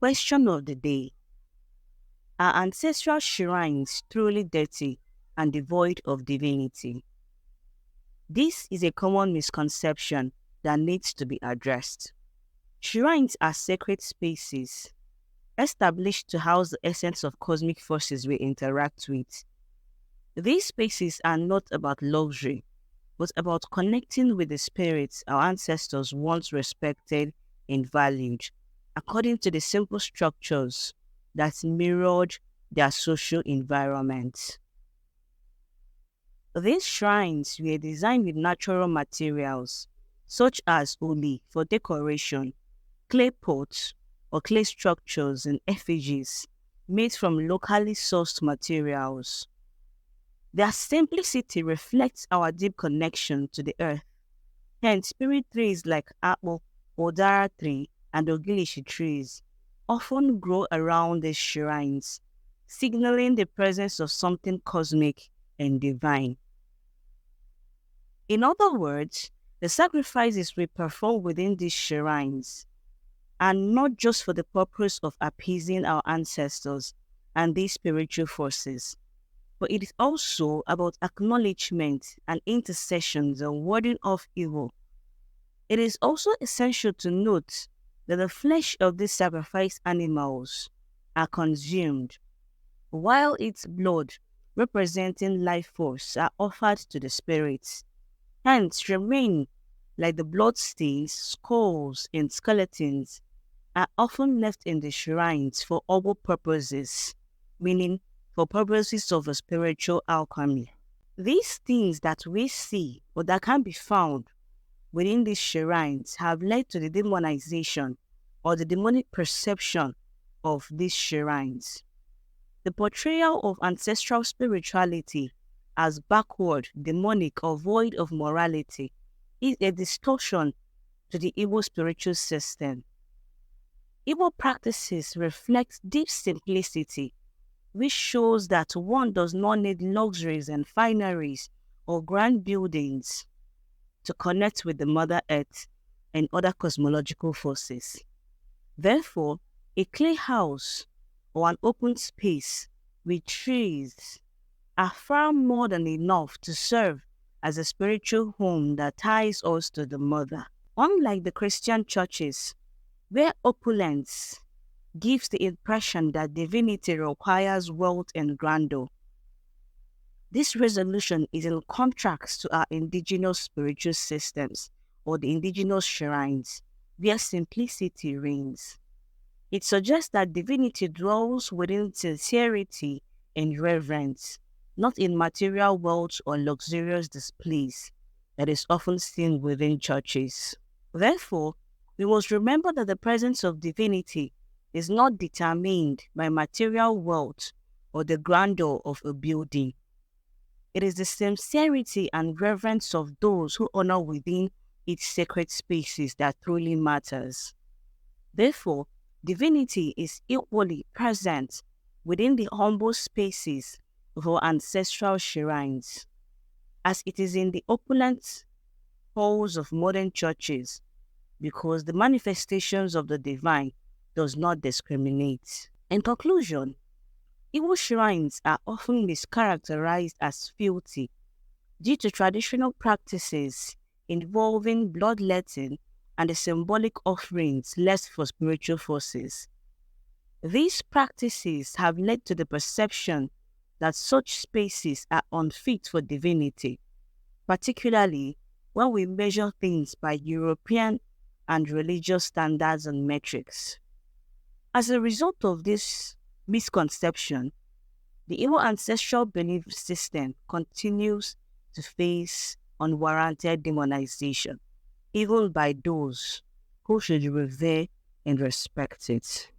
Question of the day. Are ancestral shrines truly dirty and devoid of divinity? This is a common misconception that needs to be addressed. Shrines are sacred spaces established to house the essence of cosmic forces we interact with. These spaces are not about luxury, but about connecting with the spirits our ancestors once respected and valued, according to the simple structures that mirrored their social environment. These shrines were designed with natural materials, such as uli for decoration, clay pots or clay structures, and effigies made from locally sourced materials. Their simplicity reflects our deep connection to the earth. Hence, spirit trees like Akpu, Udara tree, and Ogilishi trees often grow around these shrines, signaling the presence of something cosmic and divine. In other words, the sacrifices we perform within these shrines are not just for the purpose of appeasing our ancestors and these spiritual forces, but it is also about acknowledgement and intercessions and warding off evil. It is also essential to note that the flesh of these sacrificed animals are consumed, while its blood, representing life force, are offered to the spirits. Hence, remain like the bloodstains, skulls, and skeletons are often left in the shrines for other purposes, meaning for purposes of a spiritual alchemy. These things that we see or that can be found within these shrines have led to the demonization or the demonic perception of these shrines. The portrayal of ancestral spirituality as backward, demonic, or void of morality is a distortion to the Igbo spiritual system. Igbo practices reflect deep simplicity, which shows that one does not need luxuries and fineries or grand buildings to connect with the Mother Earth and other cosmological forces. Therefore, a clay house or an open space with trees are far more than enough to serve as a spiritual home that ties us to the Mother. Unlike the Christian churches, where opulence gives the impression that divinity requires wealth and grandeur, this resolution is in contrast to our indigenous spiritual systems or the indigenous shrines, where simplicity reigns. It suggests that divinity dwells within sincerity and reverence, not in material wealth or luxurious displays that is often seen within churches. Therefore, we must remember that the presence of divinity is not determined by material wealth or the grandeur of a building. It is the sincerity and reverence of those who honor within its sacred spaces that truly matters. Therefore, divinity is equally present within the humble spaces of our ancestral shrines, as it is in the opulent halls of modern churches, because the manifestations of the divine does not discriminate. In conclusion, Igbo shrines are often mischaracterized as filthy due to traditional practices involving bloodletting and the symbolic offerings left for spiritual forces. These practices have led to the perception that such spaces are unfit for divinity, particularly when we measure things by European and religious standards and metrics. As a result of this misconception, the Igbo ancestral belief system continues to face unwarranted demonization, even by those who should revere and respect it.